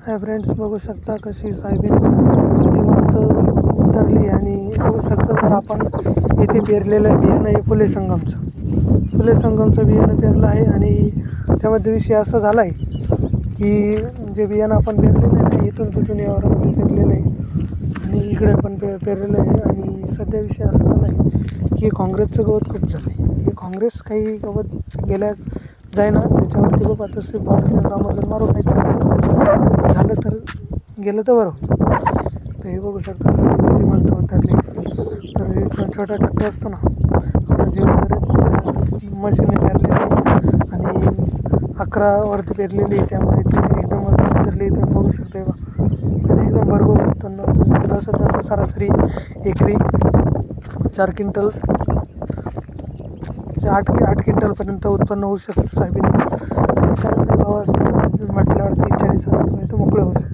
Hi friends, बघू शकता कशी सोयाबीन किती मस्त उतरली. आणि बघू शकता तर आपण इथे पेरलेलं बियाणं आहे फुले संगमचं बियाणं पेरलं आहे. आणि त्यामध्ये विषय असा झाला आहे की जे बियाणं आपण पेरलेलं आहे इथून तिथून यावरामध्ये पेरलेलं आहे आणि इकडे पण पेरलेलं आहे. आणि सध्या विषय असा झाला आहे की काँग्रेसचं गवत खूप झालं आहे. हे काँग्रेस काही गवत गेल्या जाईना त्याच्यावरती बघ आता रामाजन मारू काहीतरी झालं तर गेलं तर बरं होईल. तर हे बघू शकता किती मस्त उतरली. तर जे छोटा ट्रॅक्टर असतो ना आपलं जे वगैरे मशीनने पेरलेली आणि 11वरती पेरलेली आहे त्यामुळे ती एकदम मस्त उतरली. तुम्ही बघू शकता बा. आणि एकदम भरघोस उत्पन्न जसं तसं सरासरी एकरी 4 क्विंटल 8 क्विंटलपर्यंत उत्पन्न होऊ शकतं सोयाबीनचं. आणि सरासरी भाव असतो म्हटल्यावरती 40,000 रुपये तर मोकळे होऊ शकते.